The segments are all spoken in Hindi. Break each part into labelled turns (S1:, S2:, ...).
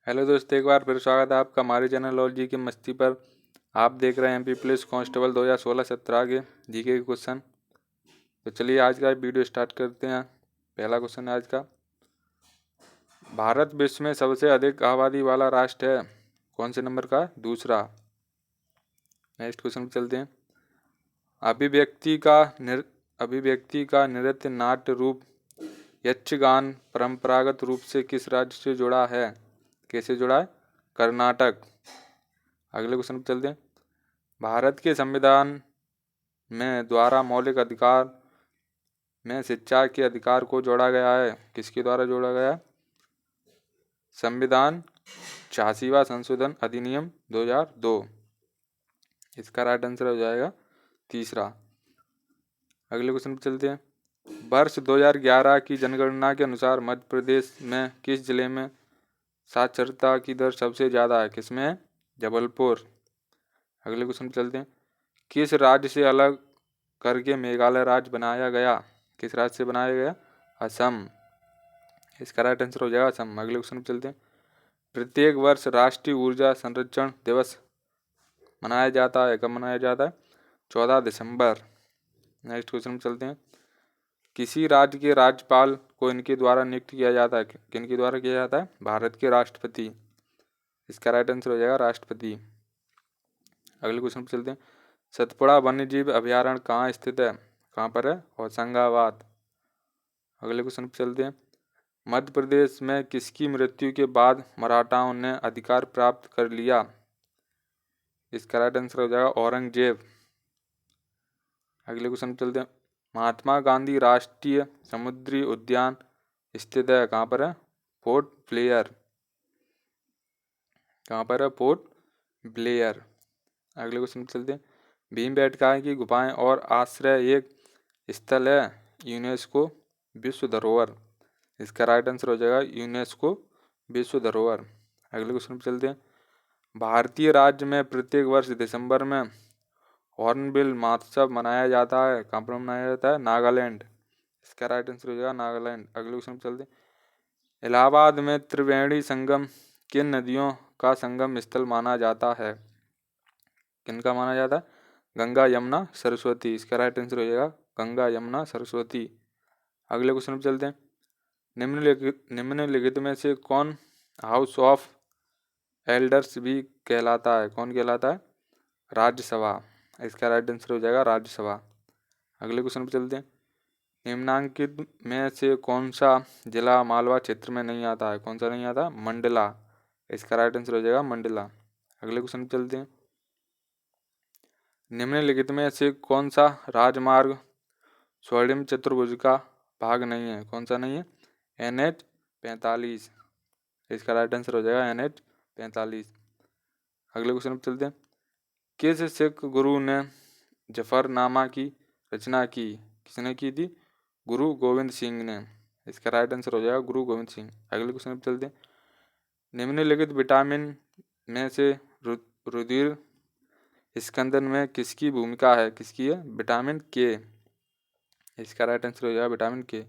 S1: हेलो दोस्तों, एक बार फिर स्वागत है आपका हमारे चैनल और जी के मस्ती पर। आप देख रहे हैं एमपी पुलिस कांस्टेबल 2016-17 के जीके के क्वेश्चन। तो चलिए आज का वीडियो स्टार्ट करते हैं। पहला क्वेश्चन है आज का, भारत विश्व में सबसे अधिक आबादी वाला राष्ट्र है, कौन से नंबर का? दूसरा। नेक्स्ट क्वेश्चन पर चलते हैं। अभिव्यक्ति का नृत्य नाट्य रूप यक्षगान परंपरागत रूप से किस राज्य से जुड़ा है? कैसे जुड़ा है? कर्नाटक। अगले क्वेश्चन पर चलते हैं। भारत के संविधान में द्वारा मौलिक अधिकार में शिक्षा के अधिकार को जोड़ा गया है, किसके द्वारा जोड़ा गया है? संविधान 86वां संशोधन अधिनियम 2002। इसका राइट आंसर हो जाएगा तीसरा। अगले क्वेश्चन पर चलते हैं। वर्ष 2011 की जनगणना के अनुसार मध्य प्रदेश में किस जिले में साक्षरता की दर सबसे ज़्यादा है? किसमें है? जबलपुर। अगले क्वेश्चन पर चलते हैं। किस राज्य से अलग करके मेघालय राज्य बनाया गया? किस राज्य से बनाया गया? असम। इसका राइट आंसर हो जाएगा असम। अगले क्वेश्चन पर चलते हैं। प्रत्येक वर्ष राष्ट्रीय ऊर्जा संरक्षण दिवस मनाया जाता है, कब मनाया जाता है? 14 दिसंबर। नेक्स्ट क्वेश्चन पर चलते हैं। किसी राज्य के राज्यपाल को इनके द्वारा नियुक्त किया जाता है, किनके द्वारा किया जाता है? भारत के राष्ट्रपति। इसका राइट आंसर हो जाएगा राष्ट्रपति। अगले क्वेश्चन पर चलते हैं। सतपुड़ा वन्यजीव अभयारण्य कहाँ स्थित है? कहाँ पर है? होशंगाबाद। अगले क्वेश्चन पर चलते हैं। मध्य प्रदेश में किसकी मृत्यु के बाद मराठाओं ने अधिकार प्राप्त कर लिया? इसका राइट आंसर हो जाएगा औरंगजेब। अगले क्वेश्चन पर चलते हैं। महात्मा गांधी राष्ट्रीय समुद्री उद्यान स्थित है, कहाँ पर है? Port Blair. कहाँ पर है? Port Blair. अगले क्वेश्चन पर चलते हैं। भीमबेटका की गुफाएं और आश्रय एक स्थल है, यूनेस्को विश्व धरोहर। इसका राइट आंसर हो जाएगा यूनेस्को विश्व धरोहर। अगले क्वेश्चन पर चलते हैं। भारतीय राज्य में प्रत्येक वर्ष दिसंबर में हॉर्नबिल महोत्सव मनाया जाता है, कहाँ पर मनाया जाता है? नागालैंड। इसका राइट आंसर हो जाएगा नागालैंड। अगले क्वेश्चन पर चलते हैं। इलाहाबाद में त्रिवेणी संगम किन नदियों का संगम स्थल माना जाता है? किनका माना जाता है? गंगा यमुना सरस्वती। इसका राइट आंसर हो जाएगा गंगा यमुना सरस्वती। अगले क्वेश्चन पर चलते हैं। निम्नलिखित में से कौन हाउस ऑफ एल्डर्स भी कहलाता है? कौन कहलाता है? राज्यसभा। इसका राइट आंसर हो जाएगा राज्यसभा। अगले क्वेश्चन पर चलते हैं। निम्नांकित में से कौन सा जिला मालवा क्षेत्र में नहीं आता है? कौन सा नहीं आता? मंडला। इसका राइट आंसर हो जाएगा मंडला। अगले क्वेश्चन पर चलते हैं। निम्नलिखित में से कौन सा राजमार्ग स्वर्णिम चतुर्भुज का भाग नहीं है? कौन सा नहीं है? NH 45। इसका राइट आंसर हो जाएगा NH 45। अगले क्वेश्चन पर चलते हैं। किस सिख गुरु ने जफरनामा की रचना की? किसने की थी? गुरु गोविंद सिंह ने। इसका राइट आंसर हो जाएगा गुरु गोविंद सिंह। अगले क्वेश्चन पर चलते हैं। निम्नलिखित विटामिन में से रुधिर स्कंदन में किसकी भूमिका है? किसकी है? विटामिन के। इसका राइट आंसर हो जाएगा विटामिन के।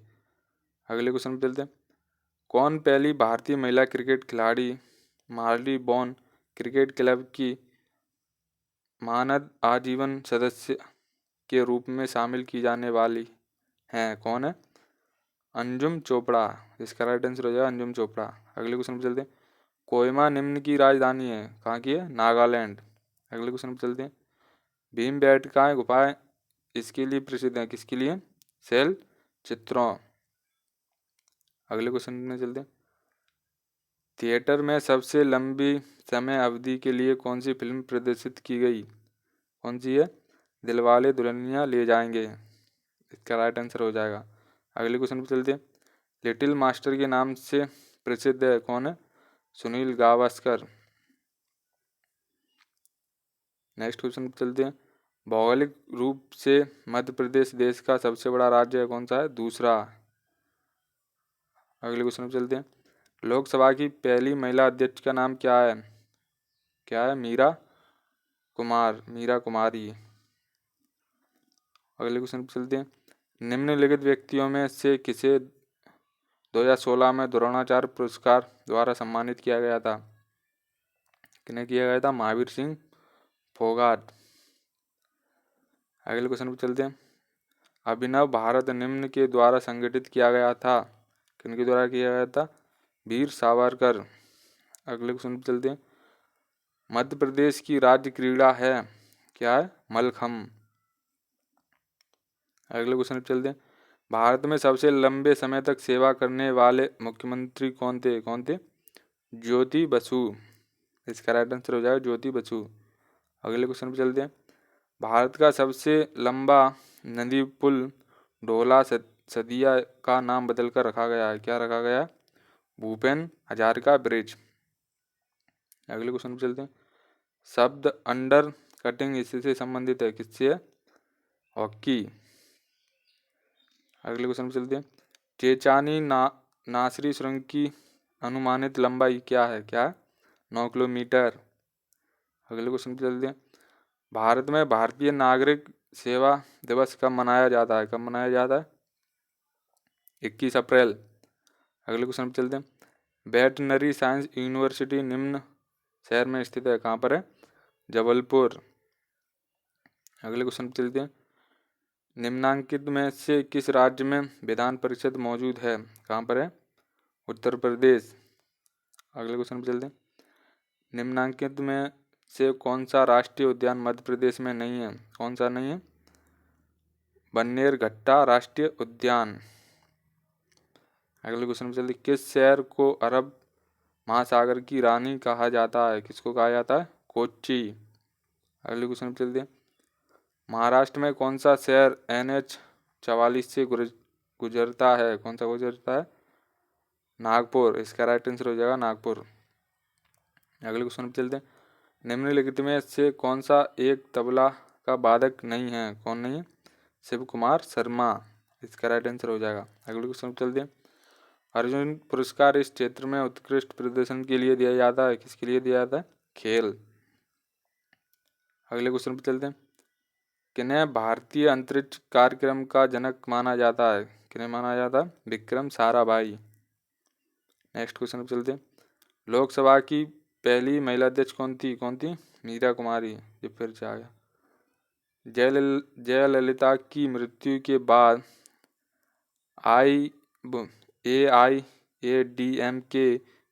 S1: अगले क्वेश्चन पर चलते हैं। कौन पहली भारतीय महिला क्रिकेट खिलाड़ी मार्ली बॉन क्रिकेट क्लब की मानद आजीवन सदस्य के रूप में शामिल की जाने वाली हैं? कौन है? अंजुम चोपड़ा। इसका राइट आंसर हो जाएगा अंजुम चोपड़ा। अगले क्वेश्चन पर चलते हैं। कोहिमा निम्न की राजधानी है, कहाँ की है? नागालैंड। अगले क्वेश्चन पर चलते हैं। भीमबेटका गुफाएं इसके लिए प्रसिद्ध है, किसके लिए? शैल चित्रों। अगले क्वेश्चन में चलते हैं। थिएटर में सबसे लंबी समय अवधि के लिए कौन सी फिल्म प्रदर्शित की गई? कौन सी है? दिलवाले दुल्हनिया ले जाएंगे। इसका राइट आंसर हो जाएगा। अगले क्वेश्चन पर चलते हैं। लिटिल मास्टर के नाम से प्रसिद्ध है, कौन है? सुनील गावस्कर। नेक्स्ट क्वेश्चन पर चलते हैं। भौगोलिक रूप से मध्य प्रदेश देश का सबसे बड़ा राज्य है, कौन सा है? दूसरा। अगले क्वेश्चन पर चलते हैं। लोकसभा की पहली महिला अध्यक्ष का नाम क्या है? क्या है? मीरा कुमारी। अगले क्वेश्चन पर चलते हैं। निम्नलिखित व्यक्तियों में से किसे 2016 में द्रोणाचार्य पुरस्कार द्वारा सम्मानित किया गया था? किन्हें किया गया था? महावीर सिंह फोगाट। अगले क्वेश्चन पे चलते हैं। अभिनव भारत निम्न के द्वारा संगठित किया गया था? किनके द्वारा किया गया था? वीर सावरकर। अगले क्वेश्चन पे चलते हैं। मध्य प्रदेश की राज्य क्रीड़ा है? क्या है? मलखम्ब। अगले क्वेश्चन पे चलते हैं। भारत में सबसे लंबे समय तक सेवा करने वाले मुख्यमंत्री कौन थे? कौन थे? ज्योति बसु। इसका राइट आंसर हो जाएगा ज्योति बसु। अगले क्वेश्चन पे चलते हैं। भारत का सबसे लंबा नदी पुल ढोला सदिया का नाम बदलकर रखा गया है? क्या रखा गया? भूपेन हजारिका ब्रिज। अगले क्वेश्चन पे चलते हैं। शब्द अंडर कटिंग इससे संबंधित है? किससे है? हॉकी। अगले क्वेश्चन पे चलते हैं। चेचानी नासरी सुरंग की अनुमानित लंबाई क्या है? क्या है? 9 किलोमीटर। अगले क्वेश्चन पे चलते हैं। भारत में भारतीय नागरिक सेवा दिवस कब मनाया जाता है? कब मनाया जाता है? 21 अप्रैल। अगले क्वेश्चन पे चलते हैं। वेटनरी साइंस यूनिवर्सिटी निम्न शहर में स्थित है? कहाँ पर है? जबलपुर। अगले क्वेश्चन पे चलते हैं। निम्नांकित में से किस राज्य में विधान परिषद मौजूद है? कहाँ पर है? उत्तर प्रदेश। अगले क्वेश्चन पे चलते हैं। निम्नांकित में से कौन सा राष्ट्रीय उद्यान मध्य प्रदेश में नहीं है? कौन सा नहीं है? बन्नेरघट्टा राष्ट्रीय उद्यान। अगले क्वेश्चन पे चलते हैं। किस शहर को अरब महासागर की रानी कहा जाता है? किसको कहा जाता है? कोच्चि। अगले क्वेश्चन पे चलते हैं। महाराष्ट्र में कौन सा शहर NH 44 से गुजरता है? कौन सा गुजरता है? नागपुर। इसका राइट आंसर हो जाएगा नागपुर। अगले क्वेश्चन पे चलते हैं। निम्नलिखित में से कौन सा एक तबला का वादक नहीं है? कौन नहीं है? शिव कुमार शर्मा। इसका राइट आंसर हो जाएगा। अगले क्वेश्चन पे चलते हैं। अर्जुन पुरस्कार इस क्षेत्र में उत्कृष्ट प्रदर्शन के लिए दिया जाता है? किसके लिए दिया जाता है? खेल। अगले क्वेश्चन पे चलते हैं। किन्हें भारतीय अंतरिक्ष कार्यक्रम का जनक माना जाता है? किन्हें माना जाता है? विक्रम साराभाई। नेक्स्ट क्वेश्चन पे चलते हैं। लोकसभा की पहली महिला अध्यक्ष कौन थी? कौन थी? मीरा कुमारी। ये फिर से आ गया। जयललिता की मृत्यु के बाद AIADMK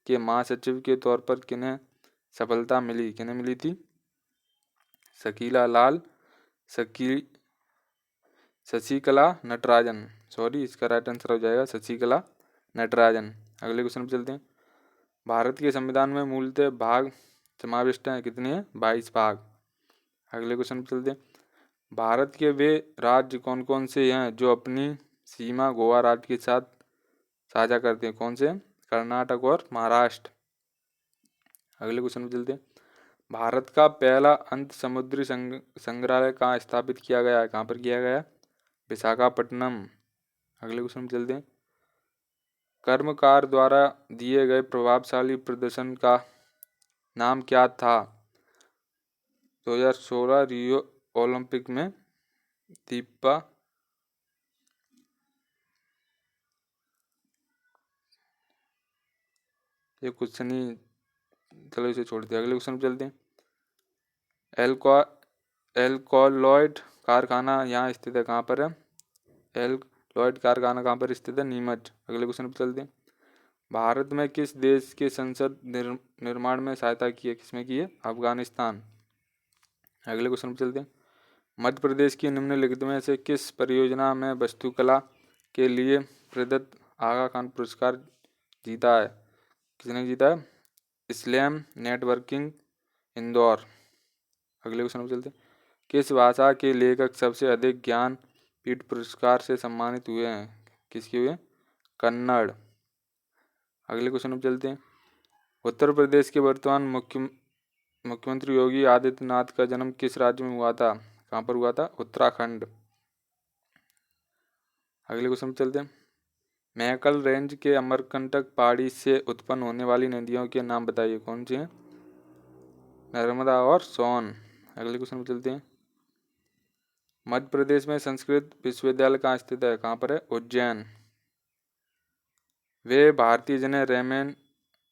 S1: के महासचिव के तौर पर किन्हें सफलता मिली? किन्हें मिली थी? शकीला लाल शशिकला नटराजन। सॉरी, इसका राइट आंसर हो जाएगा शशिकला नटराजन। अगले क्वेश्चन पे चलते हैं। भारत के संविधान में मूलतः भाग समाविष्ट हैं? कितने हैं? 22 भाग। अगले क्वेश्चन पे चलते हैं। भारत के वे राज्य कौन कौन से हैं जो अपनी सीमा गोवा राज्य के साथ साझा करते हैं? कौन से? कर्नाटक और महाराष्ट्र। अगले क्वेश्चन पे चलते हैं। भारत का पहला अंत समुद्री संग्रहालय कहाँ स्थापित किया गया है? कहाँ पर किया गया है? विशाखापट्टनम। अगले क्वेश्चन पे चलते हैं। कर्मकार द्वारा दिए गए प्रभावशाली प्रदर्शन का नाम क्या था? 2016 रियो ओलंपिक में दीपा ये क्वेश्चन ही, चलो इसे छोड़ दिया। अगले क्वेश्चन पे चलते हैं। एल्कोलॉइड कारखाना यहाँ स्थित है? कहाँ पर है? एल्कोलॉइड कारखाना कहाँ पर स्थित है? नीमच। अगले क्वेश्चन पे चलते हैं। भारत में किस देश के संसद निर्माण में सहायता की है? किसमें की है? अफगानिस्तान। अगले क्वेश्चन पे चलते हैं। मध्य प्रदेश की निम्नलिखित में से किस परियोजना में वास्तुकला के लिए प्रदत्त आगा खान पुरस्कार जीता है? किसने जीता है? Slam networking Indore. अगले क्वेश्चन पे चलते हैं। किस भाषा के लेखक सबसे अधिक ज्ञानपीठ पुरस्कार से सम्मानित हुए हैं? किसके हुए? कन्नड़। अगले क्वेश्चन पे चलते हैं। उत्तर प्रदेश के वर्तमान मुख्यमंत्री योगी आदित्यनाथ का जन्म किस राज्य में हुआ था? कहाँ पर हुआ था? उत्तराखंड। अगले क्वेश्चन पे चलते हैं। मैकल रेंज के अमरकंटक पहाड़ी से उत्पन्न होने वाली नदियों के नाम बताइए। कौन सी हैं? नर्मदा और सोन। अगले क्वेश्चन पे चलते हैं। मध्य प्रदेश में संस्कृत विश्वविद्यालय कहाँ स्थित है? कहाँ पर है? उज्जैन। वे भारतीय जिन्हें रेमन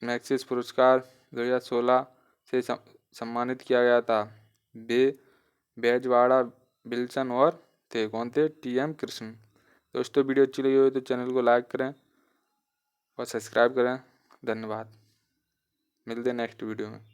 S1: मैग्सेसे पुरस्कार 2016 से सम्मानित किया गया था। वे बेजवाड़ा विल्सन और थे। कौन थे? TM कृष्ण। दोस्तों वीडियो अच्छी लगी हो तो चैनल को लाइक करें और सब्सक्राइब करें। धन्यवाद। मिलते हैं नेक्स्ट वीडियो में।